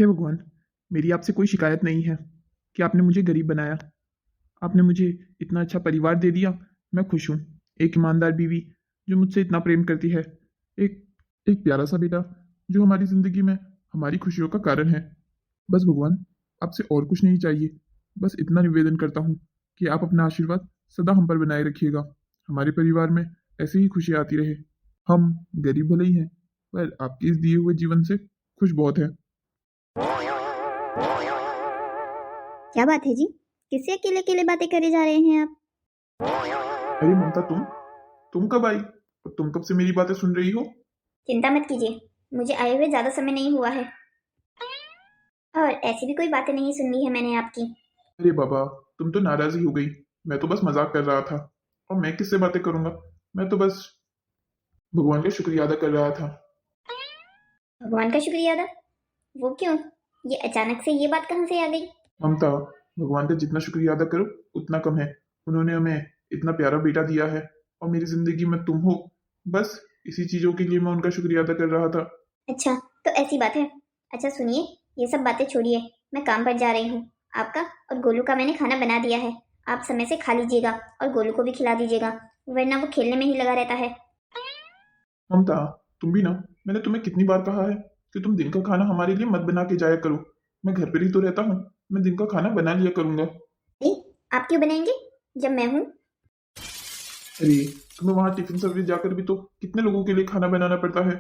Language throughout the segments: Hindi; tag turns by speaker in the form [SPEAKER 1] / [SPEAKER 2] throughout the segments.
[SPEAKER 1] हे भगवान, मेरी आपसे कोई शिकायत नहीं है कि आपने मुझे गरीब बनाया। आपने मुझे इतना अच्छा परिवार दे दिया। मैं खुश हूँ। एक ईमानदार बीवी जो मुझसे इतना प्रेम करती है। एक एक प्यारा सा बेटा जो हमारी ज़िंदगी में हमारी खुशियों का कारण है। बस भगवान, आपसे और कुछ नहीं चाहिए। बस इतना निवेदन करता हूँ कि आप अपना आशीर्वाद सदा हम पर बनाए रखिएगा। हमारे परिवार में ऐसे ही खुशियाँ आती रहे। हम गरीब भले ही हैं, पर आपके इस दिए हुए जीवन से खुश बहुत हैं।
[SPEAKER 2] क्या बात है जी? किससे अकेले अकेले बातें करे जा रहे हैं आप?
[SPEAKER 1] अरे ममता, तुम कब आई और तुम कब से मेरी बातें सुन रही हो?
[SPEAKER 2] चिंता मत कीजिए, मुझे आए हुए ज्यादा समय नहीं हुआ है और ऐसी भी कोई बातें नहीं सुन ली है मैंने आपकी।
[SPEAKER 1] अरे बाबा, तुम तो नाराज ही हो गई। मैं तो बस मजाक कर रहा था। और मैं किससे बातें करूंगा? मैं तो बस भगवान का शुक्रिया अदा कर रहा था।
[SPEAKER 2] भगवान का शुक्रिया अदा? वो क्यों? ये अचानक से ये बात कहाँ से आ गई?
[SPEAKER 1] ममता, भगवान का जितना शुक्रिया अदा करो उतना कम है। उन्होंने हमें इतना प्यारा बेटा दिया है और मेरी जिंदगी में तुम हो। बस इसी चीजों के लिए मैं उनका शुक्रिया अदा कर रहा था।
[SPEAKER 2] अच्छा, तो ऐसी बात है। अच्छा सुनिए, ये सब बातें छोड़िए, मैं काम पर जा रही हूँ। आपका और गोलू का मैंने खाना बना दिया है। आप समय से खा लीजिएगा और गोलू को भी खिला दीजिएगा, वरना वो खेलने में ही लगा रहता है।
[SPEAKER 1] ममता, तुम भी ना। मैंने तुम्हें कितनी बार कहा है कि तुम दिन का खाना हमारे लिए मत बना के जाया करो। मैं घर पर ही तो रहता हूँ। मैं दिन का खाना बना लिया करूंगा।
[SPEAKER 2] नहीं, आप क्यों बनाएंगे जब मैं हूँ?
[SPEAKER 1] अरे, तुम्हें वहां टिफिन सर्विस जाकर भी तो कितने लोगों के लिए खाना बनाना पड़ता है।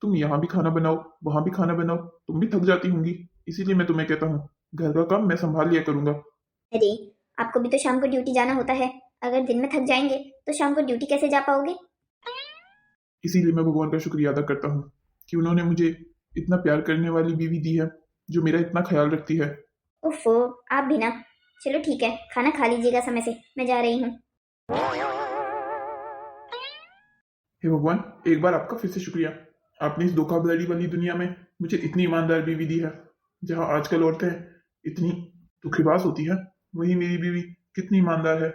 [SPEAKER 1] तुम यहाँ भी खाना बनाओ, वहां भी खाना बनाओ। तुम भी थक जाती होंगी। इसीलिए मैं तुम्हें कहता हूँ, घर का काम मैं संभाल लिया करूंगा।
[SPEAKER 2] अरे, आपको भी तो शाम को ड्यूटी जाना होता है। अगर दिन में थक जाएंगे तो शाम को ड्यूटी कैसे जा पाओगे?
[SPEAKER 1] इसीलिए मैं भगवान का शुक्रिया अदा करता हूँ कि उन्होंने मुझे इतना प्यार करने वाली बीवी दी है जो मेरा इतना ख्याल रखती है।
[SPEAKER 2] ओफो, आप भी ना। चलो ठीक है, खाना खा लीजिएगा समय से, मैं जा रही हूँ।
[SPEAKER 1] हे भगवान, एक बार आपका फिर से शुक्रिया। आपने इस धोखाधड़ी वाली दुनिया में मुझे इतनी ईमानदार बीवी दी है। जहाँ आजकल औरतें इतनी धोखेबाज होती है, वही मेरी बीवी कितनी ईमानदार है।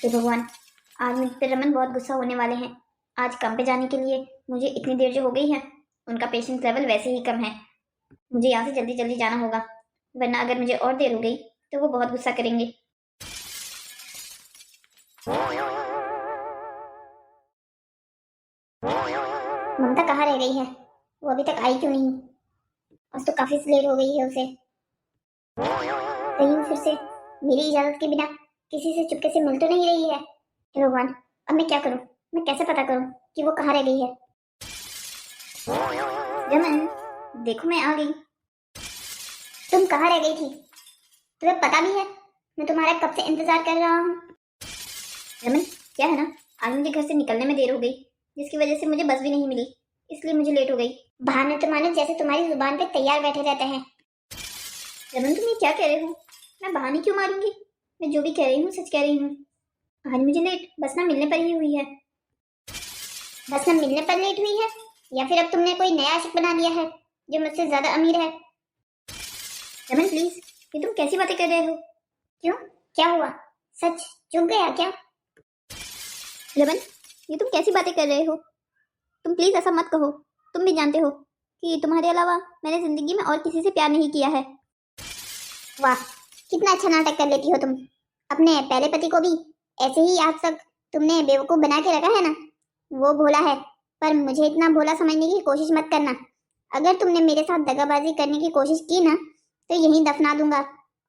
[SPEAKER 2] हे भगवान, आज मुझ पर रमन बहुत गुस्सा होने वाले हैं। आज काम पे जाने के लिए मुझे इतनी देर जो हो गई है, उनका पेशेंस लेवल वैसे ही कम है। मुझे यहाँ से जल्दी जल्दी जाना होगा, वरना अगर मुझे और देर हो गई तो वो बहुत गुस्सा करेंगे। ममता कहाँ रह गई है? वो अभी तक आई क्यों नहीं? आज तो काफी लेट हो गई है उसे। कहीं वो फिर से मेरी इजाजत के बिना किसी से चुपके से मिल तो नहीं रही है? हे भगवान, अब मैं क्या करूं? मैं कैसे पता करूं कि वो कहाँ रह गई है? रमन, देखो मैं आ गई। तुम कहाँ रह गई थी? तुम्हें पता भी है मैं तुम्हारा कब से इंतजार कर रहा हूँ। रमन, क्या है ना, आज मुझे घर से निकलने में देर हो गई, जिसकी वजह से मुझे बस भी नहीं मिली, इसलिए मुझे लेट हो गई। बहाने तो मानो जैसे तुम्हारी जुबान पे तैयार बैठे रहते हैं। रमन, तुम ये क्या कह रहे हो? मैं बहाने क्यों मारूंगी? मैं जो भी कह रही हूँ सच कह रही हूँ। आज मुझे लेट बस ना मिलने पर ही हुई है। बस ना मिलने पर लेट हुई है, या फिर अब तुमने कोई नया आशिक बना लिया है जो मुझसे ज्यादा अमीर है? रमन प्लीज, ये तुम कैसी बातें कर रहे हो? क्यों, क्या हुआ? सच चुप गया क्या? रमन, ये तुम कैसी बातें कर रहे हो? तुम प्लीज ऐसा मत कहो। तुम भी जानते हो कि तुम्हारे अलावा मैंने जिंदगी में और किसी से प्यार नहीं किया है। वाह, कितना अच्छा नाटक कर लेती हो तुम। अपने पहले पति को भी ऐसे ही आज तक तुमने बेवकूफ बना के रखा है ना। वो भोला है, पर मुझे इतना भोला समझने की कोशिश मत करना। अगर तुमने मेरे साथ दगाबाजी करने की कोशिश की ना, तो यहीं दफना दूंगा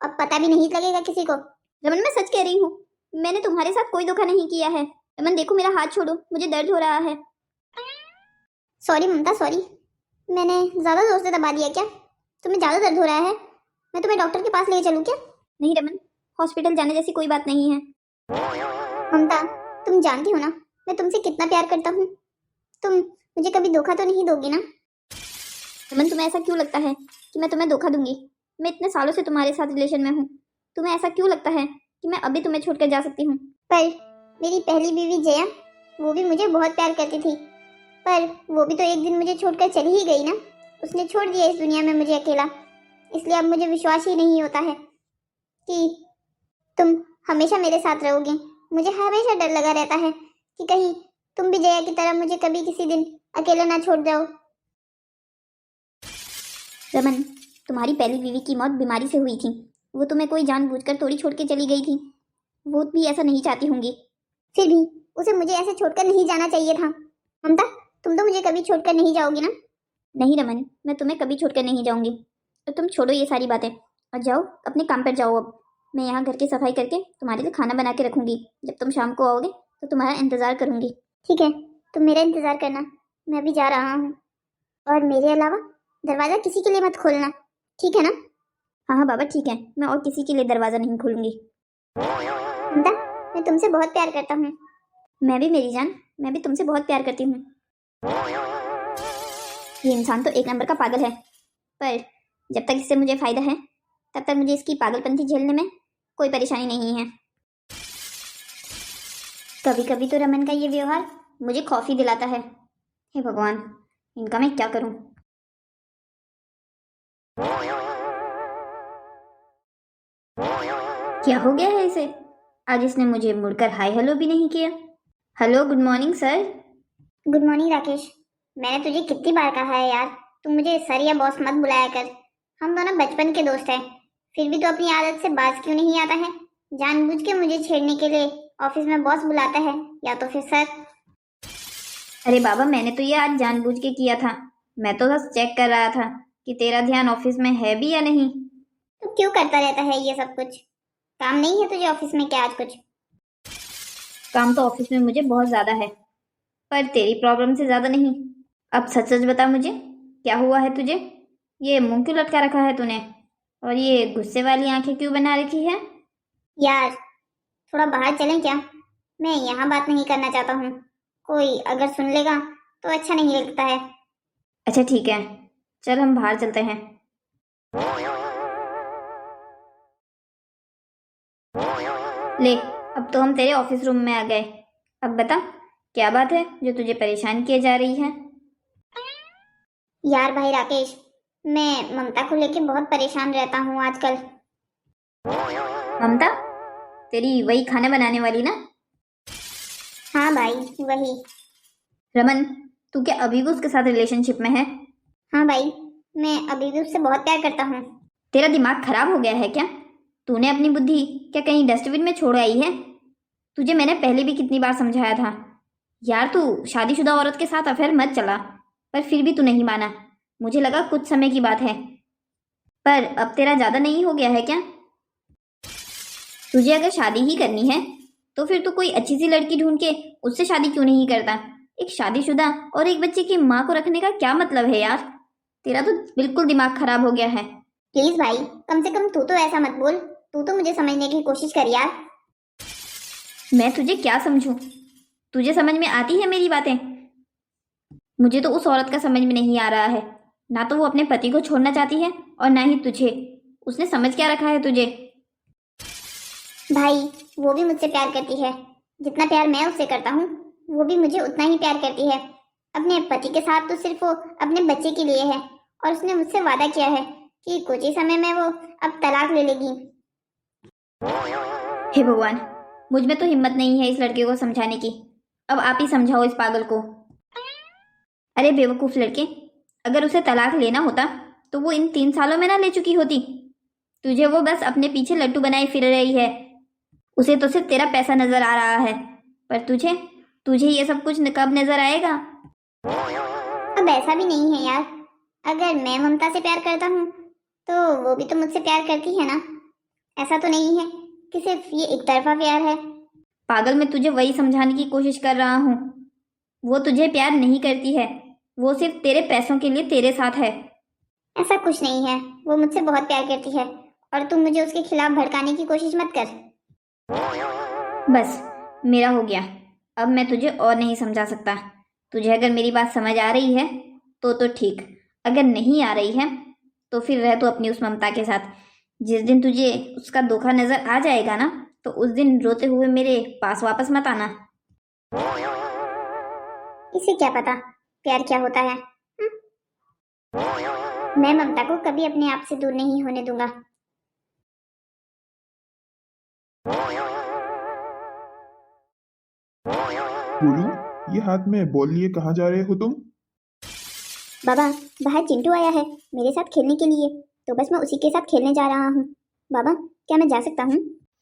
[SPEAKER 2] और पता भी नहीं लगेगा किसी को। रमन, मैं सच कह रही हूँ, मैंने तुम्हारे साथ कोई धोखा नहीं किया है। रमन देखो, मेरा हाथ छोड़ो, मुझे दर्द हो रहा है। सॉरी ममता, सॉरी। मैंने ज्यादा जोर से दबा दिया क्या? तुम्हें ज्यादा दर्द हो रहा है? मैं तुम्हें डॉक्टर के पास ले चलूं क्या? नहीं रमन, हॉस्पिटल जाने जैसी कोई बात नहीं है। ममता, तुम जानती हो ना मैं तुमसे कितना प्यार करता हूँ। तुम मुझे कभी धोखा तो नहीं दोगी ना? रमन, तुम्हें ऐसा क्यों लगता है कि मैं तुम्हें धोखा दूंगी? मैं इतने सालों से तुम्हारे साथ रिलेशन में हूँ। तुम्हें ऐसा क्यों लगता है कि मैं अभी तुम्हें छोड़कर जा सकती हूँ? पर मेरी पहली बीवी जया, वो भी मुझे बहुत प्यार करती थी, पर वो भी तो एक दिन मुझे छोड़कर चली ही गई ना। उसने छोड़ दिया इस दुनिया में मुझे अकेला। इसलिए अब मुझे विश्वास ही नहीं होता है कि तुम हमेशा मेरे साथ रहोगे। मुझे हमेशा डर लगा रहता है कि कहीं तुम भी जया की तरह मुझे कभी किसी दिन अकेला ना छोड़ जाओ। रमन, तुम्हारी पहली बीवी की मौत बीमारी से हुई थी। वो तुम्हें कोई जानबूझकर थोड़ी छोड़ के चली गई थी। वो भी ऐसा नहीं चाहती होंगी। फिर भी उसे मुझे ऐसे छोड़कर नहीं जाना चाहिए था। ममता, तुम तो मुझे कभी छोड़कर नहीं जाओगी ना? नहीं रमन, मैं तुम्हें कभी छोड़कर नहीं जाऊंगी। तो तुम छोड़ो ये सारी बातें और जाओ अपने काम पर जाओ। अब मैं यहाँ घर की सफाई करके तुम्हारे लिए खाना बना के रखूंगी। जब तुम शाम को आओगे तो तुम्हारा इंतजार करूंगी। ठीक है, तुम मेरा इंतजार करना, मैं अभी जा रहा हूँ। और मेरे अलावा दरवाजा किसी के लिए मत खोलना, ठीक है ना? हाँ हाँ बाबा, ठीक है, मैं और किसी के लिए दरवाजा नहीं खोलूंगी। ममता, मैं तुमसे बहुत प्यार करता हूँ। मैं भी मेरी जान, मैं भी तुमसे बहुत प्यार करती हूँ। ये इंसान तो एक नंबर का पागल है, पर जब तक इससे मुझे फायदा है तब तक मुझे इसकी पागलपंथी झेलने में कोई परेशानी नहीं है। कभी कभी तो रमन का ये व्यवहार मुझे खौफ ही दिलाता है। हे भगवान, इनका मैं क्या करूं? क्या हो गया है इसे? आज इसने मुझे मुड़कर हाय हेलो भी नहीं किया। Hello, good morning sir. Good morning Rakesh. मैंने तुझे कितनी बार कहा है यार, तुम मुझे सर या बॉस मत बुलाया कर। हम दोनों बचपन के दोस्त हैं। फिर भी तो अपनी आदत से बाज क्यों नहीं आता है? जानबूझ के मुझे छेड़ने के लिए ऑफिस में बॉस बुलाता है या तो फिर सर। अरे बाबा, मैंने तो ये आज जानबूझ के किया था। मैं तो बस चेक कर रहा था कि तेरा ध्यान ऑफिस में है भी या नहीं। तो क्यों करता रहता है ये सब कुछ? काम नहीं है तुझे ऑफिस में क्या आज कुछ? काम तो ऑफिस में मुझे बहुत ज्यादा है, पर तेरी प्रॉब्लम से ज्यादा नहीं। अब सच सच बता मुझे, क्या हुआ है तुझे? ये मुंह क्यों लटका रखा है तूने? और ये गुस्से वाली आंखें क्यों बना रखी है? यार, थोड़ा बाहर चलें क्या? मैं यहाँ बात नहीं करना चाहता हूँ। कोई अगर सुन लेगा तो अच्छा नहीं लगता है। अच्छा ठीक है, चल हम बाहर चलते हैं। ले, अब तो हम तेरे ऑफिस रूम में आ गए। अब बता, क्या बात है जो तुझे परेशान किए जा रही है? यार भाई राकेश, मैं ममता को लेके बहुत परेशान रहता हूँ आजकल। ममता? तेरी वही खाना बनाने वाली ना? हाँ भाई, वही। रमन, तू क्या अभी भी उसके साथ रिलेशनशिप में है? हाँ भाई, मैं अभी भी उससे बहुत प्यार करता हूँ। तेरा दिमाग खराब हो गया है क्या? तूने अपनी बुद्धि क्या कहीं डस्टबिन में छोड़ आई है? तुझे मैंने पहले भी कितनी बार समझाया था यार, तू शादीशुदा औरत के साथ अफेयर मत चला, पर फिर भी तू नहीं माना। मुझे लगा कुछ समय की बात है, पर अब तेरा ज्यादा नहीं हो गया है क्या? तुझे अगर शादी ही करनी है तो फिर तू कोई अच्छी सी लड़की ढूंढ के उससे शादी क्यों नहीं करता? एक शादीशुदा और एक बच्चे की माँ को रखने का क्या मतलब है यार? तेरा तो बिल्कुल दिमाग खराब हो गया है। प्लीज भाई, कम से कम तू तो ऐसा मत बोल। तू तो मुझे समझने की कोशिश कर यार। मैं तुझे क्या समझूं? तुझे समझ में आती है मेरी बातें? मुझे तो उस औरत का समझ में नहीं आ रहा है। ना तो वो अपने पति को छोड़ना चाहती है और ना ही तुझे। उसने समझ क्या रखा है तुझे? भाई, वो भी मुझसे प्यार करती है। जितना प्यार मैं उससे करता हूँ, वो भी मुझे उतना ही प्यार करती है। अपने पति के साथ तो सिर्फ वो अपने बच्चे के लिए है, और उसने मुझसे वादा किया है कि कुछ ही समय में वो अब तलाक ले लेगी। हे भगवान, मुझ में तो हिम्मत नहीं है इस लड़के को समझाने की। अब आप ही समझाओ इस पागल को। अरे बेवकूफ लड़के, अगर उसे तलाक लेना होता तो वो इन 3 सालों में ना ले चुकी होती। तुझे वो बस अपने पीछे लट्टू बनाए फिर रही है। उसे तो सिर्फ तेरा पैसा नजर आ रहा है, पर तुझे तुझे ये सब कुछ कब नजर आएगा? अब ऐसा भी नहीं है यार। अगर मैं ममता से प्यार करता हूँ तो वो भी तो मुझसे प्यार करती है ना। ऐसा तो नहीं है कि सिर्फ ये एक तरफा प्यार है। पागल, मैं तुझे वही समझाने की कोशिश कर रहा हूँ। वो तुझे प्यार नहीं करती है, वो सिर्फ तेरे पैसों के लिए तेरे साथ है। ऐसा कुछ नहीं है, वो मुझसे बहुत प्यार करती है, और तुम मुझे उसके खिलाफ भड़काने की कोशिश मत कर। बस, मेरा हो गया। अब मैं तुझे और नहीं समझा सकता। तुझे अगर मेरी बात समझ आ रही है तो ठीक, अगर नहीं आ रही है तो फिर रह तू अपनी उस ममता के साथ। जिस दिन तुझे उसका धोखा नजर आ जाएगा ना, तो उस दिन रोते हुए मेरे पास वापस मत आना। इसे क्या पता प्यार क्या होता है? मैं ममता को कभी अपने आप से दूर नहीं होने दूंगा।
[SPEAKER 1] बोलू, ये हाथ में बॉल लिए कहाँ जा रहे हो तुम?
[SPEAKER 2] बाबा, बाहर चिंटू आया है मेरे साथ खेलने के लिए, तो बस मैं उसी के साथ खेलने जा रहा हूँ। बाबा, क्या मैं जा सकता हूँ?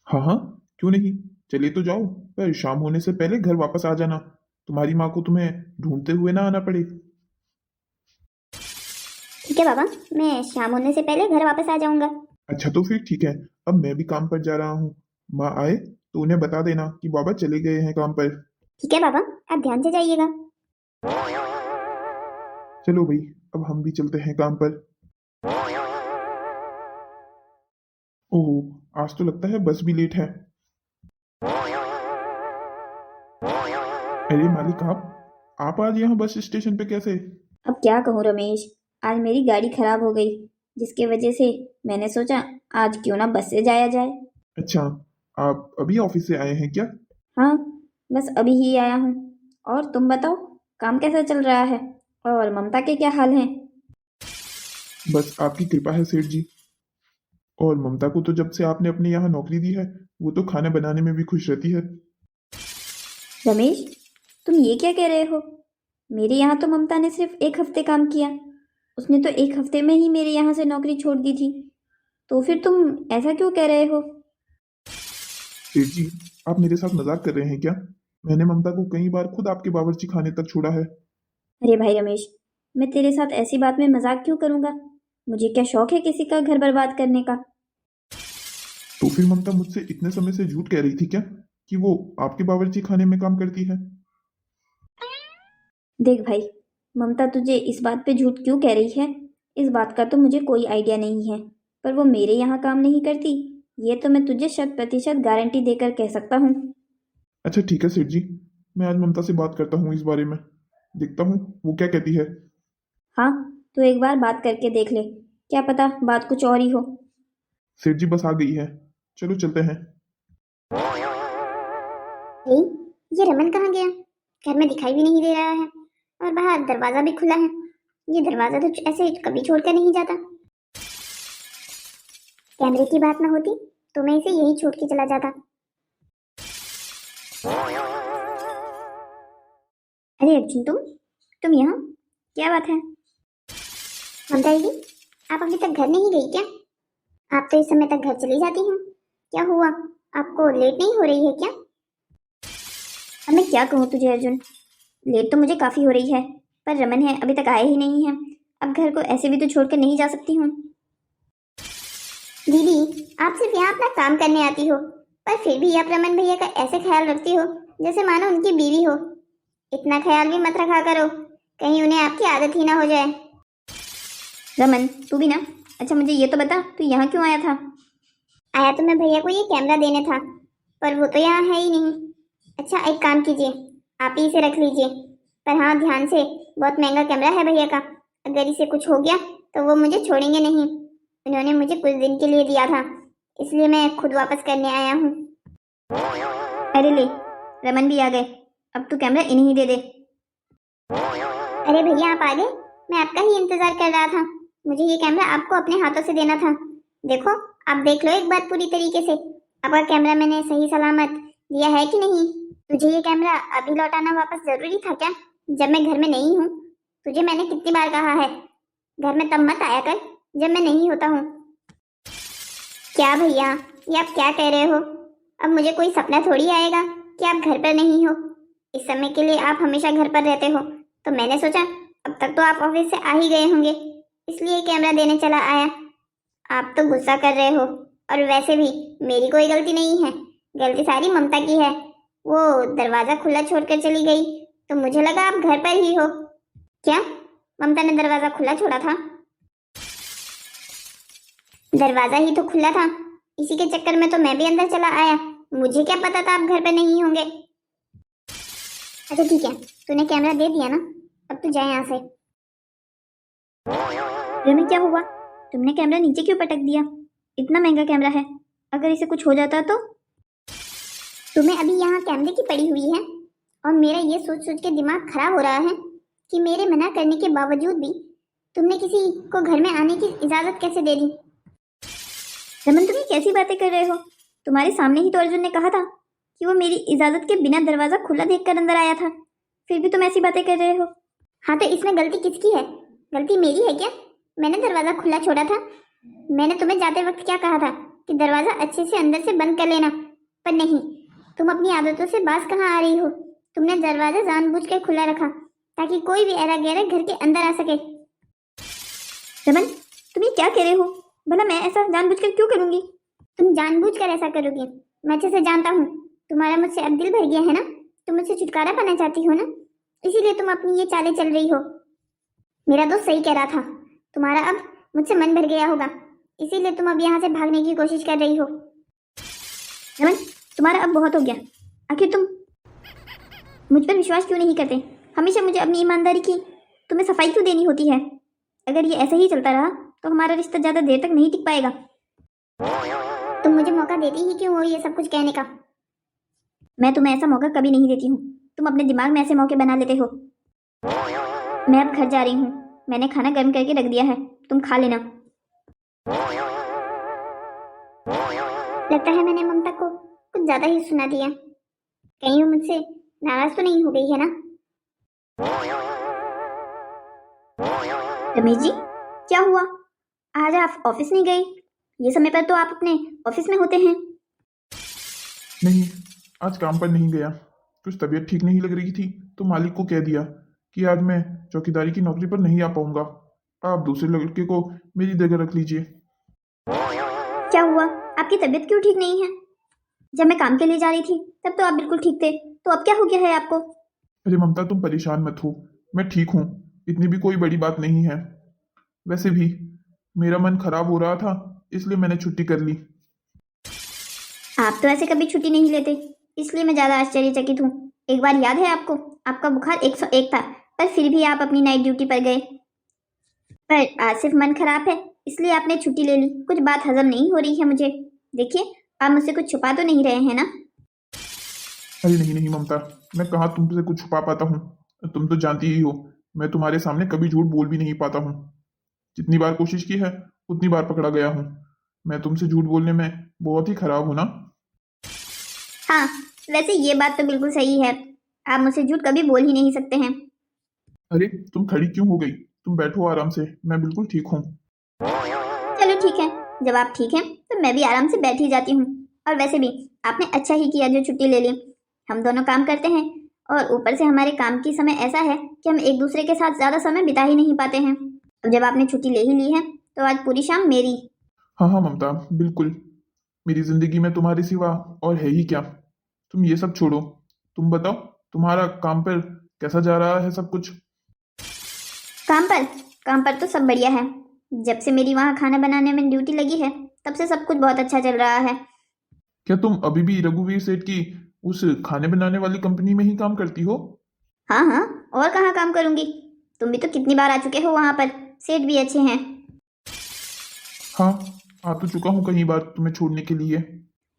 [SPEAKER 1] हाँ हाँ, क्यों नहीं, चलिए तो जाओ, पर शाम होने से पहले घर वापस आ जाना, तुम्हारी माँ को तुम्हें ढूंढते हुए ना आना पड़े।
[SPEAKER 2] ठीक है बाबा, मैं शाम होने से पहले घर वापस आ जाऊंगा।
[SPEAKER 1] अच्छा तो फिर ठीक है, अब मैं भी काम पर जा रहा हूँ। माँ आए तो उन्हें बता देना कि बाबा चले गए हैं काम पर।
[SPEAKER 2] ठीक है बाबा, आप ध्यान से जाइएगा।
[SPEAKER 1] चलो भाई, अब हम भी चलते हैं काम पर। ओह, आज तो लगता है बस भी लेट है। अरे मालिक, आप आज यहाँ बस स्टेशन पे कैसे?
[SPEAKER 3] अब क्या कहूँ रमेश, आज मेरी गाड़ी खराब हो गई, जिसके वजह से मैंने सोचा आज क्यों ना बस से जाया जाए।
[SPEAKER 1] अच्छा, आप अभी ऑफिस से आए हैं क्या?
[SPEAKER 3] हाँ, बस अभी ही आया हूँ। और तुम बताओ, काम कैसा चल रहा है? और ममता के क्या हाल हैं?
[SPEAKER 1] बस आपकी कृपा है सेठ जी। और ममता को तो जब से आपने अपने यहाँ नौकरी दी है, वो तो खाना बनाने में भी खुश रहती है।
[SPEAKER 3] रमेश, तुम ये क्या कह रहे हो? मेरे यहाँ तो ममता ने सिर्फ 1 हफ्ते काम किया, उसने तो 1 हफ्ते में ही मेरे यहाँ से नौकरी छोड़ दी थी, तो फिर तुम ऐसा क्यों कह रहे हो?
[SPEAKER 1] सेठ जी, आप मेरे साथ मजाक कर रहे हैं क्या? मैंने ममता को कई बार खुद आपके बावर्ची खाने तक छोड़ा है।
[SPEAKER 3] अरे भाई रमेश, मैं तेरे साथ ऐसी बात में मजाक क्यों करूँगा? मुझे क्या शौक है किसी का घर बर्बाद करने का?
[SPEAKER 1] तो फिर ममता मुझसे इतने समय से झूठ कह रही थी क्या कि वो आपके बावर्ची खाने में काम करती है?
[SPEAKER 3] देख भाई, ममता तुझे इस बात पे झूठ क्यों कह रही है, इस बात का तो मुझे कोई आइडिया नहीं है, पर वो मेरे यहाँ काम नहीं करती, ये तो मैं तुझे 100% गारंटी देकर कह सकता हूँ।
[SPEAKER 1] अच्छा ठीक है सेठ जी, मैं आज ममता से बात करता हूँ इस बारे में, देखता हूँ वो क्या कहती है।
[SPEAKER 3] हाँ, तो एक बार बात करके देख ले, क्या पता बात कुछ और ही हो।
[SPEAKER 1] सेठ जी बस आ गई है, चलो चलते हैं।
[SPEAKER 2] अरे, ये रमन कहाँ गया? घर में दिखाई भी नहीं दे रहा है, और बाहर दरवाजा भी खुला है। ये दरवाजा तो ऐसे कभी छोड़कर नहीं जाता। कैमरे की बात ना होती तो मैं इसे यही छोड़ के चला जाता। अरे अर्जुन, तुम यहाँ, क्या बात है? ममता दीदी, आप अभी तक घर नहीं गई क्या? आप तो इस समय तक घर चली जाती हैं। क्या हुआ, आपको लेट नहीं हो रही है क्या?
[SPEAKER 3] अब मैं क्या कहूँ तुझे अर्जुन, लेट तो मुझे काफ़ी हो रही है, पर रमन है अभी तक आए ही नहीं है, अब घर को ऐसे भी तो छोड़कर नहीं जा सकती हूँ।
[SPEAKER 2] दीदी, आप सिर्फ यहाँ अपना काम करने आती हो, पर फिर भी आप रमन भैया का ऐसे ख्याल रखती हो जैसे मानो उनकी बीवी हो। इतना ख्याल भी मत रखा करो, कहीं उन्हें आपकी आदत ही ना हो जाए।
[SPEAKER 3] रमन, तू भी ना। अच्छा मुझे ये तो बता, तू यहाँ क्यों आया था?
[SPEAKER 2] आया तो मैं भैया को ये कैमरा देने था, पर वो तो यहाँ है ही नहीं। अच्छा, एक काम कीजिए, आप ही इसे रख लीजिए, पर हाँ ध्यान से, बहुत महंगा कैमरा है भैया का, अगर इसे कुछ हो गया तो वो मुझे छोड़ेंगे नहीं। उन्होंने मुझे कुछ दिन के लिए दिया था, इसलिए मैं खुद वापस करने आया हूँ।
[SPEAKER 3] अरे ले, रमन भी आ गए, अब तू कैमरा इन्हीं ही दे दे।
[SPEAKER 2] अरे भैया, आप आ गए, मैं आपका ही इंतजार कर रहा था। मुझे ये कैमरा आपको अपने हाथों से देना था। देखो, आप देख लो एक बार पूरी तरीके से, आपका कैमरा मैंने सही सलामत दिया है कि नहीं। तुझे ये कैमरा अभी लौटाना वापस जरूरी था क्या, जब मैं घर में नहीं हूँ? तुझे मैंने कितनी बार कहा है, घर में तब मत आया कर जब मैं नहीं होता हूँ। क्या भैया, ये आप क्या कह रहे हो? अब मुझे कोई सपना थोड़ी आएगा कि आप घर पर नहीं हो। इस समय के लिए आप हमेशा घर पर रहते हो, तो मैंने सोचा अब तक तो आप ऑफिस से आ ही गए होंगे, इसलिए कैमरा देने चला आया। आप तो गुस्सा कर रहे हो, और वैसे भी मेरी कोई गलती नहीं है, गलती सारी ममता की है। वो दरवाजा खुला छोड़कर चली गई, तो मुझे लगा आप घर पर ही हो। क्या ममता ने दरवाजा खुला छोड़ा था? दरवाजा ही तो खुला था, इसी के चक्कर में तो मैं भी अंदर चला आया। मुझे क्या पता था आप घर पर नहीं होंगे। अच्छा ठीक है, तूने कैमरा दे दिया ना, अब तू जाए यहाँ से।
[SPEAKER 3] रमन क्या हुआ, तुमने कैमरा नीचे क्यों पटक दिया? इतना महंगा कैमरा है, अगर इसे कुछ हो जाता तो?
[SPEAKER 2] तुम्हें अभी यहाँ कैमरे की पड़ी हुई है, और मेरा ये सोच सोच के दिमाग खराब हो रहा है कि मेरे मना करने के बावजूद भी तुमने किसी को घर में आने की इजाजत कैसे दे दी।
[SPEAKER 3] रमन तुम ये कैसी बातें कर रहे हो? तुम्हारे सामने ही तो अर्जुन ने कहा था कि वो मेरी इजाजत के बिना दरवाजा खुला देखकर अंदर आया था, फिर भी तुम ऐसी बातें कर रहे हो।
[SPEAKER 2] हाँ तो इसमें गलती किसकी है? गलती मेरी है क्या? मैंने दरवाजा खुला छोड़ा था। मैंने तुम्हें जाते वक्त क्या कहा था कि दरवाजा अच्छे से अंदर से बंद कर लेना, पर नहीं, तुम अपनी आदतों से बाज कहाँ आ रही हो। तुमने दरवाजा जानबूझ कर खुला रखा ताकि कोई भी ऐरा गैरा घर के अंदर आ सके।
[SPEAKER 3] रमन, तुम ये क्या कह रहे हो? भला मैं ऐसा जानबूझकर क्यों करूंगी?
[SPEAKER 2] तुम जानबूझकर ऐसा करोगी, मैं अच्छे से जानता हूँ। तुम्हारा मुझसे अब दिल भर गया है ना, तुम मुझसे छुटकारा पाना चाहती हो ना, इसीलिए तुम अपनी ये चालें चल रही हो। मेरा दोस्त सही कह रहा था, तुम्हारा अब मुझसे मन भर गया होगा, इसीलिए तुम अब यहाँ से भागने की कोशिश कर रही हो।
[SPEAKER 3] रमन, तुम्हारा अब बहुत हो गया। आखिर तुम मुझ पर विश्वास क्यों नहीं करते? हमेशा मुझे अपनी ईमानदारी की तुम्हें सफाई क्यों देनी होती है? अगर ये ऐसे ही चलता रहा तो हमारा रिश्ता ज़्यादा देर तक नहीं टिक पाएगा।
[SPEAKER 2] तुम मुझे मौका देती ही क्यों हो ये सब कुछ कहने का?
[SPEAKER 3] मैं तुम्हें ऐसा मौका कभी नहीं देती हूँ। तुम अपने दिमाग में ऐसे मौके बना लेते हो। मैं अब घर जा रही हूँ। मैंने खाना गर्म करके रख दिया है, तुम खा लेना।
[SPEAKER 2] लगता है मैंने ममता को कुछ ज्यादा ही सुना दिया। कहीं वो मुझसे नाराज तो नहीं हो गई है ना?
[SPEAKER 3] रमेश जी, क्या हुआ? आज आप ऑफिस नहीं गए? ये समय पर तो आप अपने ऑफिस में होते हैं।
[SPEAKER 1] नहीं, आज काम पर नहीं गया। कुछ तबीयत ठीक नहीं लग रही थी तो मालिक को कह दिया कि आज मैं चौकीदारी की नौकरी पर नहीं आ पाऊंगा। आप दूसरे लड़के को मेरी जगह रख लीजिए।
[SPEAKER 3] क्या हुआ? आपकी तबीयत क्यों ठीक नहीं है? जब मैं काम के लिए जा रही थी तब तो आप बिल्कुल ठीक थे, तो अब क्या हो गया है आपको?
[SPEAKER 1] अरे ममता, तुम परेशान मत हो, मैं ठीक हूँ। इतनी भी कोई बड़ी बात नहीं है। वैसे भी मेरा मन खराब हो रहा था, इसलिए मैंने छुट्टी कर ली।
[SPEAKER 3] आप तो ऐसे कभी छुट्टी नहीं लेते, इसलिए मैं ज़्यादा आश्चर्यचकित हूँ। एक बार याद है आपको, आपका बुखार 101 था, पर फिर भी आप अपनी नाइट ड्यूटी पर गए। पर आज सिर्फ मन खराब है इसलिए आपने छुट्टी ले ली। कुछ बात हजम नहीं हो रही है मुझे। देखिए, आप मुझसे कुछ छुपा तो नहीं रहे हैं ना?
[SPEAKER 1] अरे नहीं नहीं ममता, मैं कहाँ तुमसे कुछ छुपा पाता हूँ। तुम तो जानती ही हो, मैं तुम्हारे सामने कभी झूठ बोल भी नहीं पाता हूँ। जितनी बार कोशिश की है उतनी बार पकड़ा गया हूँ। मैं तुमसे झूठ बोलने में बहुत ही खराब हूँ ना?
[SPEAKER 3] हाँ, वैसे ये बात तो बिल्कुल सही है। आप मुझसे झूठ कभी बोल ही नहीं सकते हैं।
[SPEAKER 1] अरे तुम खड़ी क्यों हो गई? तुम बैठो आराम से, मैं बिल्कुल ठीक हूँ।
[SPEAKER 3] चलो ठीक है, जब आप ठीक हैं तो मैं भी आराम से बैठ ही जाती हूँ। और वैसे भी आपने अच्छा ही किया जो छुट्टी ले ली। हम दोनों काम करते हैं और ऊपर से हमारे काम की समय ऐसा है कि हम एक दूसरे के साथ ज़्यादा समय बिता ही नहीं पाते हैं। अब जब आपने छुट्टी ले ही ली है तो आज पूरी शाम मेरी।
[SPEAKER 1] हाँ हाँ ममता, बिल्कुल। मेरी जिंदगी में तुम्हारे सिवा और है ही क्या। तुम ये सब छोड़ो, तुम बताओ तुम्हारा काम पर कैसा जा रहा है सब कुछ?
[SPEAKER 3] काम पर तो सब बढ़िया है। जब से मेरी वहाँ खाना बनाने में ड्यूटी लगी है तब से सब कुछ बहुत अच्छा चल रहा है।
[SPEAKER 1] क्या तुम अभी भी रघुवीर सेठ की उस खाने बनाने वाली कंपनी में ही काम करती हो?
[SPEAKER 3] हाँ हाँ, और कहाँ काम करूँगी। तुम भी तो कितनी बार आ चुके हो वहाँ पर। सेठ भी अच्छे हैं।
[SPEAKER 1] हाँ, आ तो चुका हूँ कई बार तुम्हें छोड़ने के लिए।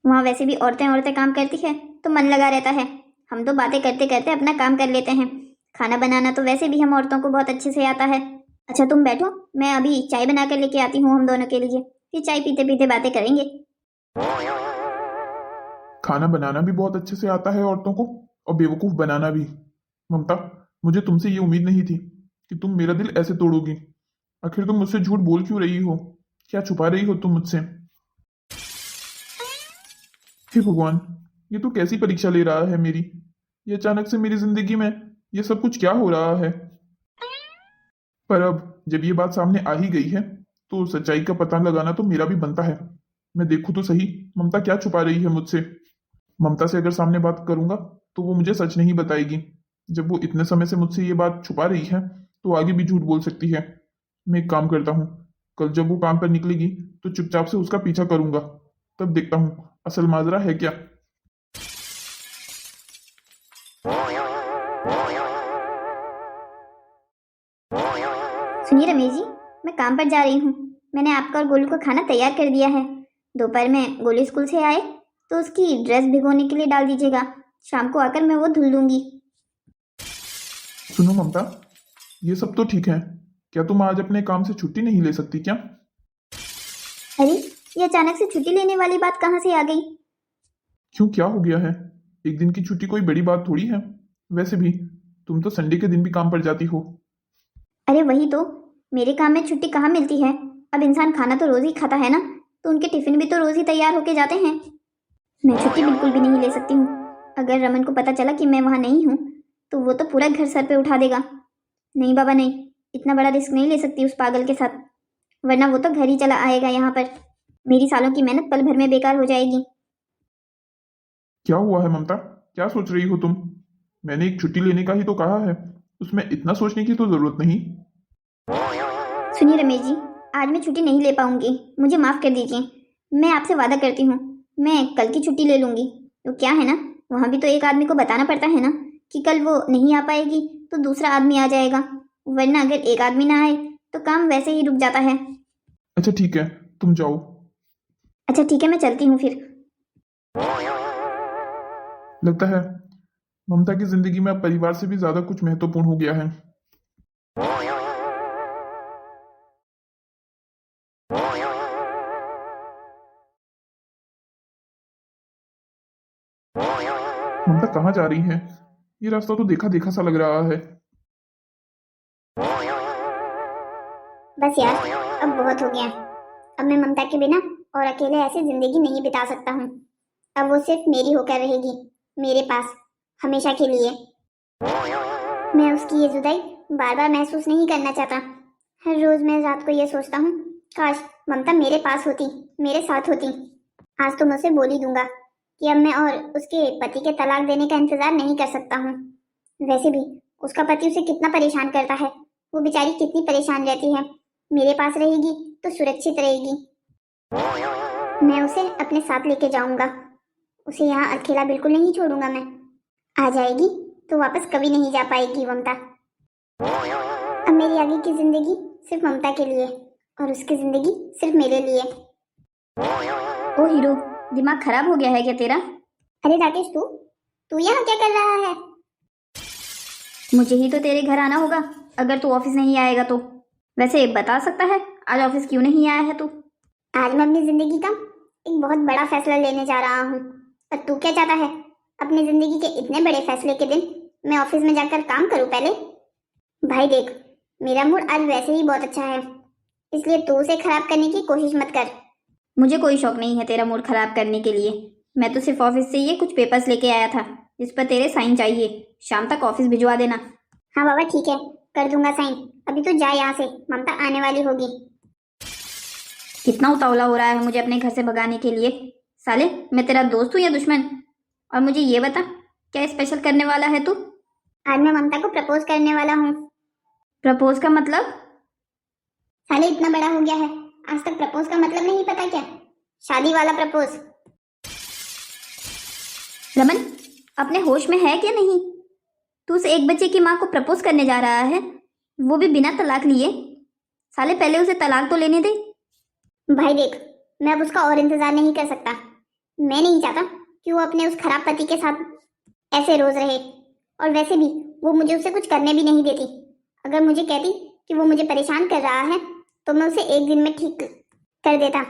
[SPEAKER 3] वहाँ वैसे भी औरतें औरतें काम करती है तो मन लगा रहता है। हम तो बातें करते करते अपना काम कर लेते हैं। खाना बनाना तो वैसे भी हम औरतों को बहुत अच्छे से आता है। अच्छा तुम बैठो, मैं अभी चाय बना कर लेके आती हूँ हम दोनों के लिए, फिर चाय पीते पीते बातें करेंगे।
[SPEAKER 1] खाना बनाना भी बहुत अच्छे से आता है औरतों को, और बेवकूफ बनाना भी। ममता, मुझे तुमसे ये उम्मीद नहीं थी कि तुम मेरा दिल ऐसे तोड़ोगी। आखिर तुम मुझसे झूठ बोल क्यों रही हो? क्या छुपा रही हो तुम मुझसे? हे भगवान, ये तो कैसी परीक्षा ले रहा है मेरी। ये अचानक से मेरी जिंदगी में ये सब कुछ क्या हो रहा है? पर अब जब ये बात सामने आ ही गई है तो सच्चाई का पता लगाना तो मेरा भी बनता है। मैं देखूं तो सही, ममता क्या छुपा रही है मुझसे। ममता से अगर सामने बात करूंगा तो वो मुझे सच नहीं बताएगी। जब वो इतने समय से मुझसे ये बात छुपा रही है तो आगे भी झूठ बोल सकती है। मैं एक काम करता हूँ, कल जब वो काम पर निकलेगी तो चुपचाप से उसका पीछा करूंगा, तब देखता हूँ असल माजरा है क्या।
[SPEAKER 3] सुनिए रमेश जी, मैं काम पर जा रही हूँ। मैंने आपका और गोलू का खाना तैयार कर दिया है। दोपहर में गोलू स्कूल से आए तो उसकी ड्रेस भिगोने के लिए डाल दीजिएगा। शाम को आकर मैं वो धुल दूंगी।
[SPEAKER 1] सुनो ममता, ये सब तो ठीक है, क्या तुम आज अपने काम से छुट्टी नहीं ले सकती क्या?
[SPEAKER 3] अरे, ये अचानक से छुट्टी लेने वाली बात कहाँ से आ गई?
[SPEAKER 1] क्यों, क्या हो गया है? एक दिन की छुट्टी कोई बड़ी बात थोड़ी है। वैसे भी तुम तो संडे के दिन भी काम पर जाती हो।
[SPEAKER 3] अरे वही तो, मेरे काम में छुट्टी कहाँ मिलती है। अब इंसान खाना तो रोज ही खाता है ना, तो उनके टिफिन भी तो रोज ही तैयार होके जाते हैं। मैं छुट्टी बिल्कुल भी नहीं ले सकती हूँ। अगर रमन को पता चला कि मैं वहाँ नहीं हूँ तो वो तो पूरा घर सर पे उठा देगा। नहीं बाबा नहीं, इतना बड़ा रिस्क नहीं ले सकती उस पागल के साथ, वरना वो तो घर ही चला आएगा यहाँ पर। मेरी सालों की मेहनत पल भर में बेकार हो जाएगी।
[SPEAKER 1] क्या हुआ है ममता, क्या सोच रही हो तुम? मैंने एक छुट्टी लेने का ही तो कहा है, उसमें इतना सोचने की तो जरूरत नहीं।
[SPEAKER 3] सुनिए रमेश जी, आज मैं छुट्टी नहीं ले पाऊंगी, मुझे माफ़ कर दीजिए। मैं आपसे वादा करती हूँ मैं कल की छुट्टी ले लूँगी। तो क्या है ना, वहाँ भी तो एक आदमी को बताना पड़ता है ना कि कल वो नहीं आ पाएगी तो दूसरा आदमी आ जाएगा, वरना अगर एक आदमी ना आए तो काम वैसे ही रुक जाता है।
[SPEAKER 1] अच्छा ठीक है, तुम जाओ।
[SPEAKER 3] अच्छा ठीक है, मैं चलती हूँ फिर।
[SPEAKER 1] लगता है ममता की जिंदगी में अब परिवार से भी ज्यादा कुछ महत्वपूर्ण हो गया है। ममता कहाँ जा रही है? ये रास्ता तो देखा देखा सा लग रहा है।
[SPEAKER 2] बस यार, अब बहुत हो गया। अब मैं ममता के बिना और अकेले ऐसे जिंदगी नहीं बिता सकता हूँ। अब वो सिर्फ मेरी होकर रहेगी, मेरे पास हमेशा के लिए। मैं उसकी ये जुदाई बार बार महसूस नहीं करना चाहता। हर रोज मैं रात को ये सोचता हूँ, काश ममता मेरे पास होती, मेरे साथ होती। आज तो मैं उसे बोल ही दूंगा कि अब मैं और उसके पति के तलाक देने का इंतजार नहीं कर सकता हूँ। वैसे भी उसका पति उसे कितना परेशान करता है, वो बेचारी कितनी परेशान रहती है। मेरे पास रहेगी तो सुरक्षित रहेगी। मैं उसे अपने साथ लेके जाऊंगा, उसे यहाँ अकेला बिल्कुल नहीं छोड़ूंगा। मैं आ जाएगी तो वापस कभी नहीं जा पाएगी ममता। अब मेरी आगे की जिंदगी सिर्फ ममता के लिए और उसकी जिंदगी सिर्फ मेरे लिए।
[SPEAKER 3] ओ हीरो, दिमाग खराब हो गया है क्या तेरा?
[SPEAKER 2] अरे राकेश, तू तू यहाँ क्या कर रहा है?
[SPEAKER 3] मुझे ही तो तेरे घर आना होगा अगर तू ऑफिस नहीं आएगा तो। वैसे बता सकता है आज ऑफिस क्यों नहीं आया है तू?
[SPEAKER 2] आज मैं अपनी जिंदगी का एक बहुत बड़ा फैसला लेने जा रहा हूँ। और तू क्या चाहता है, अपनी जिंदगी के इतने बड़े फैसले के दिन मैं ऑफिस में जाकर काम करूँ पहले? भाई देख, मेरा मूड आज वैसे ही बहुत अच्छा है, इसलिए तू उसे खराब करने की कोशिश मत कर।
[SPEAKER 3] मुझे कोई शौक नहीं है तेरा मूड खराब करने के लिए। मैं तो सिर्फ ऑफिस से ये कुछ पेपर्स लेके आया था जिस पर तेरे साइन चाहिए। शाम तक ऑफिस भिजवा देना।
[SPEAKER 2] हाँ बाबा ठीक है, कर दूंगा साइन। अभी तो जा यहाँ से, ममता आने वाली होगी।
[SPEAKER 3] कितना उतावला हो रहा है मुझे अपने घर से भगाने के लिए। साले, मैं तेरा दोस्त हूँ या दुश्मन? और मुझे ये बता, क्या स्पेशल करने वाला है तू?
[SPEAKER 2] आज मैं ममता को प्रपोज करने वाला हूँ।
[SPEAKER 3] प्रपोज का मतलब?
[SPEAKER 2] साले इतना बड़ा हो गया है, आज तक प्रपोज का मतलब नहीं पता क्या? शादी वाला प्रपोज।
[SPEAKER 3] रमन, अपने होश में है क्या नहीं? तू उस एक बच्चे की माँ को प्रपोज करने जा रहा है, वो भी बिना तलाक लिए। साले पहले उसे तलाक तो लेने दे।
[SPEAKER 2] भाई देख, मैं अब उसका और इंतजार नहीं कर सकता। मैं नहीं चाहता कि वो अपने उस खराब पति के साथ ऐसे रोज रहे। और वैसे भी वो मुझे उसे कुछ करने भी नहीं देती। अगर मुझे कहती कि वो मुझे परेशान कर रहा है तो मैं उसे एक दिन में ठीक कर देता,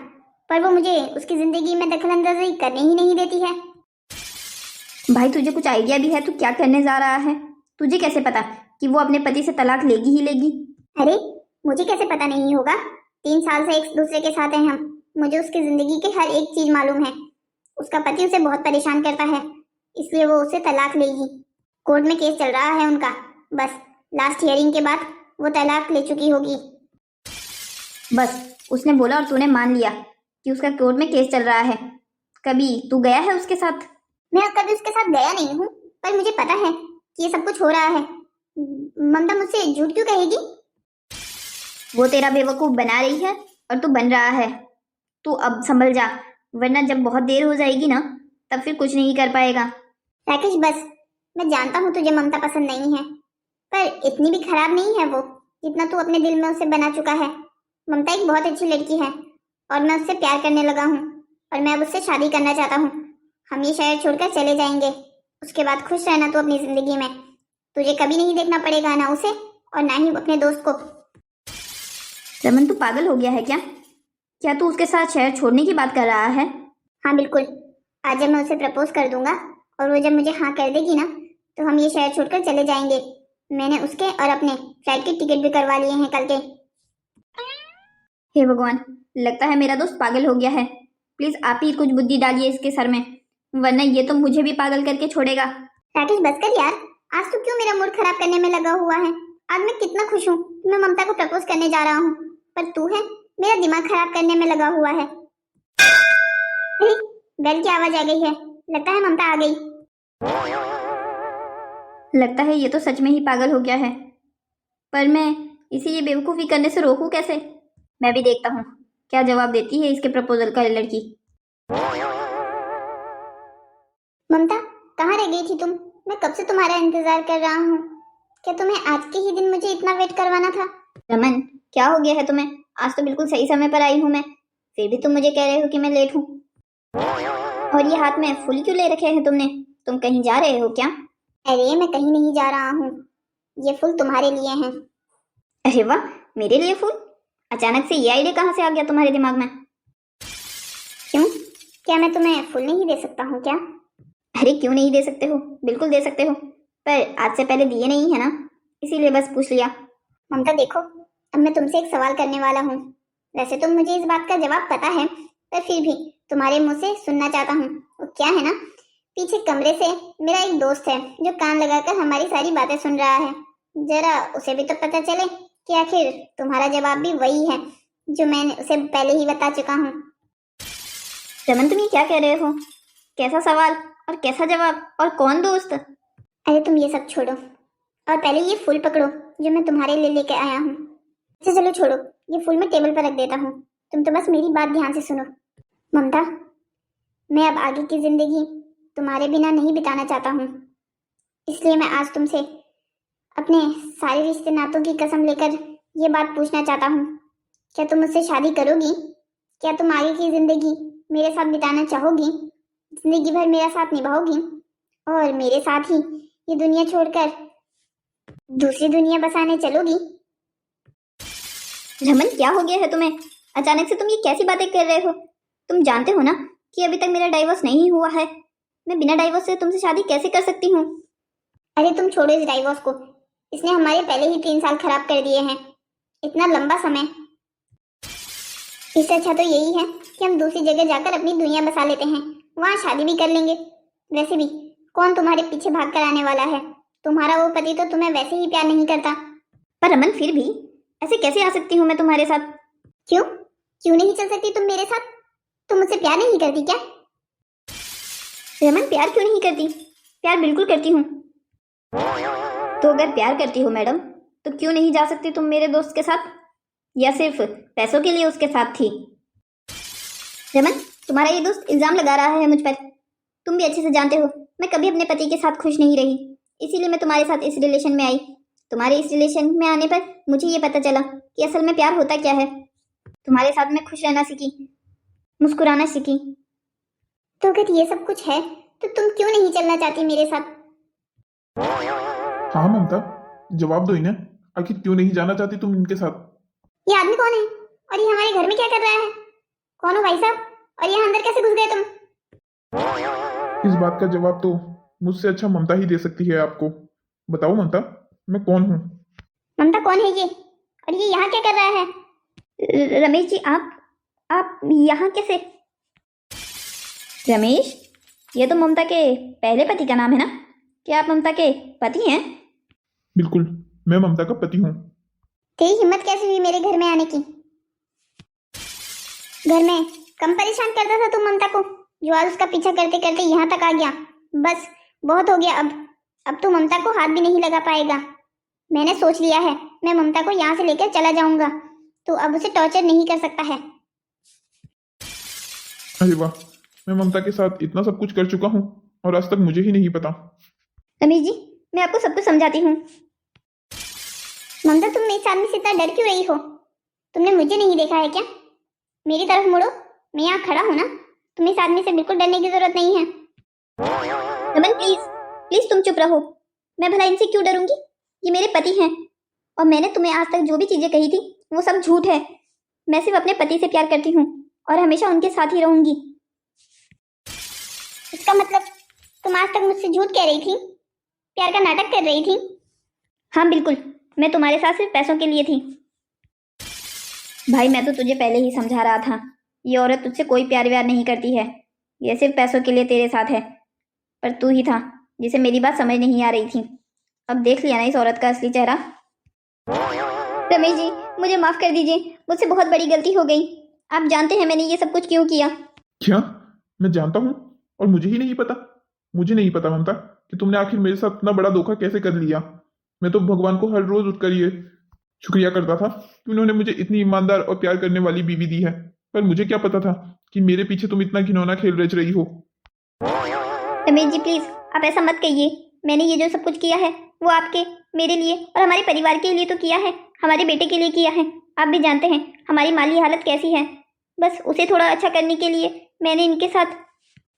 [SPEAKER 2] पर वो मुझे उसकी जिंदगी में दखल अंदाजी करने ही नहीं देती है।
[SPEAKER 3] भाई तुझे कुछ आइडिया भी है तू क्या करने जा रहा है? तुझे कैसे पता कि वो अपने पति से तलाक लेगी ही लेगी?
[SPEAKER 2] अरे मुझे कैसे पता नहीं होगा, 3 साल से एक दूसरे के साथ हैं हम। मुझे उसकी जिंदगी की हर एक चीज मालूम है। उसका पति उसे बहुत परेशान करता है, इसलिए वो उसे तलाक लेगी। कोर्ट में केस चल रहा है उनका, बस लास्ट हियरिंग के बाद वो तलाक ले चुकी होगी।
[SPEAKER 3] बस उसने बोला और तूने मान लिया कि उसका कोर्ट में केस चल रहा है। कभी तू गया है उसके साथ?
[SPEAKER 2] मैं कभी उसके साथ गया नहीं हूँ, पर मुझे पता है कि ये सब कुछ हो रहा है। ममता मुझसे झूठ क्यों कहेगी?
[SPEAKER 3] वो तेरा बेवकूफ बना रही है और तू बन रहा है। तू अब संभल जा, वरना जब बहुत देर हो जाएगी ना तब फिर कुछ नहीं कर पाएगा।
[SPEAKER 2] राकेश बस, मैं जानता हूँ तुझे ममता पसंद नहीं है, पर इतनी भी खराब नहीं है वो जितना तू अपने दिल में उसे बना चुका है। ममता एक बहुत अच्छी लड़की है और मैं उससे प्यार करने लगा हूँ और मैं अब उससे शादी करना चाहता हूँ। हम ये शहर छोड़कर चले जाएंगे, उसके बाद खुश रहना तू अपनी जिंदगी में। तुझे कभी नहीं देखना पड़ेगा ना उसे और ना ही अपने दोस्त को।
[SPEAKER 3] रमन तू पागल हो गया है क्या? क्या तू उसके साथ शहर छोड़ने की बात कर रहा है?
[SPEAKER 2] हाँ बिल्कुल, आज जब मैं उसे प्रपोज कर दूंगा और वो जब मुझे हाँ कर देगी ना तो हम ये शहर छोड़कर चले जाएंगे। मैंने उसके और अपने फ्लाइट की टिकट भी करवा लिए हैं कल के।
[SPEAKER 3] हे भगवान, लगता है मेरा दोस्त पागल हो गया है। प्लीज आप ही कुछ बुद्धि डालिए इसके सर में, वरना ये तो मुझे भी पागल करके छोड़ेगा।
[SPEAKER 2] राकेश बस कर यार, आज तू क्यों मेरा मूड खराब करने में लगा हुआ है। आज मैं कितना खुश हूँ, मैं ममता को प्रपोज करने जा रहा हूँ, पर तू है मेरा दिमाग खराब करने में लगा हुआ है। अरे बेल की आवाज आ गई है, लगता है ममता आ गई।
[SPEAKER 3] लगता है ये तो सच में ही पागल हो गया है, पर मैं इसे ये बेवकूफ़ी करने से रोकूं कैसे। मैं भी देखता हूँ क्या जवाब देती है इसके प्रपोजल का लड़की।
[SPEAKER 2] ममता कहाँ रह गई थी तुम? मैं कब से तुम्हारा इंतजार कर रहा हूँ। क्या तुम्हें आज के ही दिन मुझे इतना वेट करवाना था?
[SPEAKER 3] रमन, क्या हो गया है तुम्हें? आज तो बिल्कुल सही समय पर आई हूँ मैं, फिर भी तुम मुझे कह रहे हो कि मैं लेट हूँ। और ये हाथ में फूल क्यों ले रखे हैं तुमने? तुम कहीं जा रहे हो क्या?
[SPEAKER 2] अरे मैं कहीं नहीं जा रहा हूँ, ये फूल तुम्हारे लिए हैं।
[SPEAKER 3] अरे वाह, मेरे लिए फूल? अचानक से ये आइडिया कहाँ से आ गया तुम्हारे दिमाग में?
[SPEAKER 2] क्यों, क्या मैं तुम्हें फूल नहीं दे सकता हूँ क्या?
[SPEAKER 3] अरे क्यों नहीं दे सकते हो, बिल्कुल दे सकते हो, पर आज से पहले दिए नहीं है ना, इसीलिए बस पूछ लिया।
[SPEAKER 2] ममता देखो, अब मैं तुमसे एक सवाल करने वाला हूँ। वैसे तो मुझे इस बात का जवाब पता है, पर फिर भी तुम्हारे मुंह से सुनना चाहता हूँ। वो क्या है ना, पीछे कमरे से मेरा एक दोस्त है जो कान लगाकर हमारी सारी बातें सुन रहा है। जरा उसे भी तो पता चले कि आखिर तुम्हारा जवाब भी वही है जो मैंने उसे पहले ही बता चुका हूँ।
[SPEAKER 3] रमन, तुम ये क्या कह रहे हो? कैसा सवाल और कैसा जवाब और कौन दोस्त?
[SPEAKER 2] अरे तुम ये सब छोड़ो और पहले ये फूल पकड़ो जो मैं तुम्हारे लिए लेके आया हूँ। अच्छा चलो छोड़ो, ये फूल मैं टेबल पर रख देता हूँ, तुम तो बस मेरी बात ध्यान से सुनो। ममता, मैं अब आगे की जिंदगी तुम्हारे बिना नहीं बिताना चाहता हूँ, इसलिए मैं आज तुमसे अपने सारे रिश्ते नातों की कसम लेकर ये बात पूछना चाहता हूँ। क्या तुम मुझसे शादी करोगी? क्या तुम आगे की जिंदगी मेरे साथ बिताना चाहोगी? जिंदगी भर मेरा साथ निभाओगी और मेरे साथ ही ये दुनिया छोड़कर दूसरी दुनिया बसाने चलोगी?
[SPEAKER 3] रमन, क्या हो गया है तुम्हें? अचानक से तुम ये कैसी बातें कर रहे हो? तुम जानते हो ना कि अभी तक मेरा डाइवोर्स नहीं हुआ है। मैं बिना डाइवोर्स से तुमसे शादी कैसे कर सकती हूँ?
[SPEAKER 2] अरे तुम छोड़ो इस डाइवोर्स को, इसने हमारे पहले ही 3 साल खराब कर दिए हैं। इतना लंबा समय, इससे अच्छा तो यही है कि हम दूसरी जगह जाकर अपनी दुनिया बसा लेते हैं, वहाँ शादी भी कर लेंगे। वैसे भी कौन तुम्हारे पीछे भाग कर आने वाला है? तुम्हारा वो पति तो तुम्हें वैसे ही प्यार नहीं करता।
[SPEAKER 3] पर रमन, फिर भी ऐसे कैसे आ सकती हूँ मैं तुम्हारे साथ?
[SPEAKER 2] क्यों क्यों नहीं चल सकती तुम मेरे साथ? तुम मुझसे प्यार नहीं करती क्या?
[SPEAKER 3] रमन, प्यार क्यों नहीं करती? प्यार बिल्कुल करती हूँ। तो अगर प्यार करती हो मैडम, तो क्यों नहीं जा सकती तुम मेरे दोस्त के साथ? या सिर्फ पैसों के लिए उसके साथ थी? रमन, तुम्हारा ये दोस्त इल्जाम लगा रहा है मुझ पर। तुम भी अच्छे से जानते हो मैं कभी अपने पति के साथ खुश नहीं रही, इसीलिए मैं तुम्हारे साथ इस रिलेशन में आई। तुम्हारे इस रिलेशन में आने पर मुझे ये पता चला कि असल में प्यार होता क्या है। तुम्हारे साथ मैं खुश रहना सीखी, मुस्कुराना सीखी।
[SPEAKER 2] तो अगर ये सब कुछ है तो तुम क्यों नहीं चलना चाहती मेरे साथ?
[SPEAKER 1] हाँ ममता, जवाब दो इन्हें, आखिर क्यों नहीं जाना चाहती तुम इनके साथ?
[SPEAKER 2] ये आदमी कौन है और ये हमारे घर में क्या कर रहा है? कौन हो भाई साहब, और यहाँ अंदर कैसे घुस गए तुम?
[SPEAKER 1] इस बात का जवाब तो मुझसे अच्छा ममता ही दे सकती है आपको। बताओ ममता, मैं कौन हूँ?
[SPEAKER 2] ममता कौन है ये, और ये यहाँ क्या कर रहा है?
[SPEAKER 3] रमेश जी, आप यहाँ कैसे? रमेश, ये तो ममता के पहले पति का नाम है ना? क्या आप ममता के पति हैं?
[SPEAKER 1] बिल्कुल, मैं ममता का पति हूँ।
[SPEAKER 2] तेरी हिम्मत कैसे हुई मेरे घर में आने की? घर में कम परेशान करता था तुम ममता को, जो आज उसका पीछा करते करते यहाँ तक आ गया। बस बहुत हो गया, अब तू ममता को हाथ भी नहीं लगा पाएगा। मैंने सोच लिया है, मैं ममता को यहाँ से लेकर चला जाऊंगा, तो अब उसे टॉर्चर नहीं कर सकता है।
[SPEAKER 1] अरे वाह, मैं ममता के साथ इतना सब कुछ कर चुका हूँ और आज तक मुझे ही नहीं पता।
[SPEAKER 3] रमेश जी, मैं आपको सब कुछ समझाती हूँ।
[SPEAKER 2] ममता, तुम इस आदमी से इतना डर क्यों रही हो? तुमने मुझे नहीं देखा है क्या? मेरी तरफ मुड़ो, मैं यहाँ खड़ा हूँ ना। तुम्हें इस आदमी से बिल्कुल डरने की जरूरत नहीं है।
[SPEAKER 3] रमन प्लीज प्लीज तुम चुप रहो। मैं भला इनसे क्यों डरूंगी? ये मेरे पति हैं, और मैंने तुम्हें आज तक जो भी चीजें कही थी वो सब झूठ है। मैं सिर्फ अपने पति से प्यार करती हूँ और हमेशा उनके साथ ही रहूंगी।
[SPEAKER 2] इसका मतलब तुम आज तक मुझसे झूठ कह रही थी, प्यार का नाटक कर रही थी? हाँ बिल्कुल, मैं तुम्हारे साथ सिर्फ पैसों के लिए थी।
[SPEAKER 3] भाई मैं तो तुझे पहले ही समझा रहा था, ये औरत तुझसे कोई प्यार व्यार नहीं करती है, ये सिर्फ पैसों के लिए तेरे साथ है। पर तू ही था जिसे मेरी बात समझ नहीं आ रही थी। अब देख लिया ना इस औरत का असली चेहरा।
[SPEAKER 2] रमेश जी, मुझे माफ कर दीजिए, मुझसे बहुत बड़ी गलती हो गई। आप जानते हैं मैंने ये सब कुछ क्यों किया।
[SPEAKER 1] क्या? मैं जानता हूँ और मुझे ही नहीं पता? मुझे नहीं पता ममता कि तुमने आखिर मेरे साथ इतना बड़ा धोखा कैसे कर लिया। मैं तो भगवान को हर रोज उठकर ये शुक्रिया करता था कि उन्होंने मुझे इतनी ईमानदार और प्यार करने वाली बीवी दी है। पर मुझे क्या पता था कि मेरे पीछे तुम इतना घिनौना खेल रच रही हो।
[SPEAKER 2] रमेश जी प्लीज, आप ऐसा मत कहिए। मैंने ये जो सब कुछ किया है वो आपके, मेरे लिए और हमारे परिवार के लिए तो किया है, हमारे बेटे के लिए किया है। आप भी जानते हैं हमारी माली हालत कैसी है। बस उसे थोड़ा अच्छा करने के लिए मैंने इनके साथ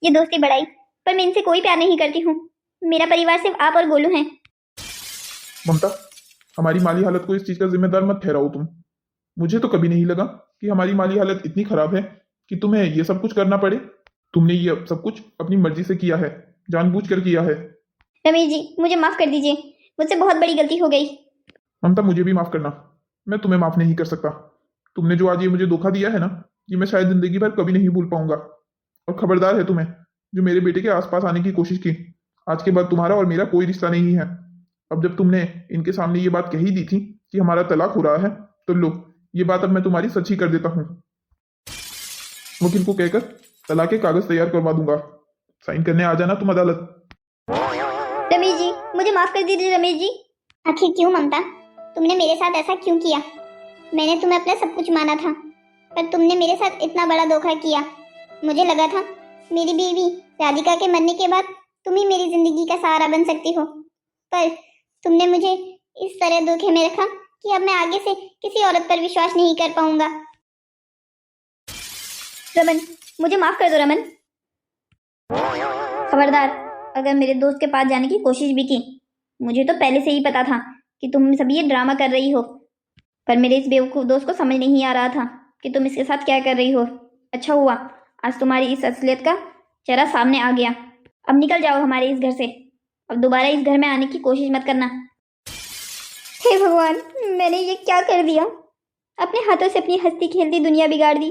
[SPEAKER 2] ये दोस्ती बढ़ाई। पर मैं इनसे कोई प्यार नहीं करती हूँ। मेरा परिवार सिर्फ आप और गोलू हैं।
[SPEAKER 1] ममता, हमारी माली हालत को इस चीज का जिम्मेदार मत ठहराओ तुम। मुझे तो कभी नहीं लगा कि हमारी माली हालत इतनी खराब है कि तुम्हें ये सब कुछ करना पड़े। तुमने ये सब कुछ अपनी मर्जी से किया है, जानबूझकर किया है।
[SPEAKER 2] रमेश जी मुझे माफ कर दीजिए, मुझसे बहुत बड़ी गलती हो गई।
[SPEAKER 1] ममता, मुझे भी माफ करना, मैं तुम्हें माफ नहीं कर सकता। तुमने जो आज ये मुझे धोखा दिया है ना, ये मैं शायद जिंदगी भर कभी नहीं भूल पाऊंगा। और खबरदार है तुम्हें जो मेरे बेटे के आसपास आने की कोशिश की। आज के बाद तुम्हारा और मेरा कोई रिश्ता नहीं है। अब जब तुमने इनके सामने ये बात कही दी थी कि हमारा तलाक हो रहा है, तो लो, ये बात अब मैं तुम्हारी सच्ची कर देता हूँ। वकील को कहकर तलाक के कागज तैयार करवा दूंगा। साइन करने आ जाना तुम अदालत।
[SPEAKER 2] रमेश जी मुझे माफ कर दीजिए। रमेश जी आखिर क्यों ममता, तुमने मेरे साथ ऐसा क्यों किया? मैंने तुम्हें अपना सब कुछ माना था, पर तुमने मेरे साथ इतना बड़ा धोखा किया। मुझे लगा था मेरी बीवी राधिका के मरने के बाद तुम ही मेरी जिंदगी का सहारा बन सकती हो, पर तुमने मुझे इस तरह धोखे में रखा कि अब मैं आगे से किसी औरत पर विश्वास नहीं कर पाऊंगा। रमन, मुझे माफ कर दो रमन।
[SPEAKER 3] खबरदार, अगर मेरे दोस्त के पास जाने की कोशिश भी की। मुझे तो पहले से ही पता था कि तुम सब ये ड्रामा कर रही हो, पर मेरे इस बेवकूफ़ दोस्त को समझ नहीं आ रहा था कि तुम इसके साथ क्या कर रही हो। अच्छा हुआ आज तुम्हारी इस असलियत का चेहरा सामने आ गया। अब निकल जाओ हमारे इस घर से। अब दोबारा इस घर में आने की कोशिश मत करना।
[SPEAKER 2] हे भगवान, मैंने ये क्या कर दिया? अपने हाथों से अपनी हंसती खेलती दुनिया बिगाड़ दी।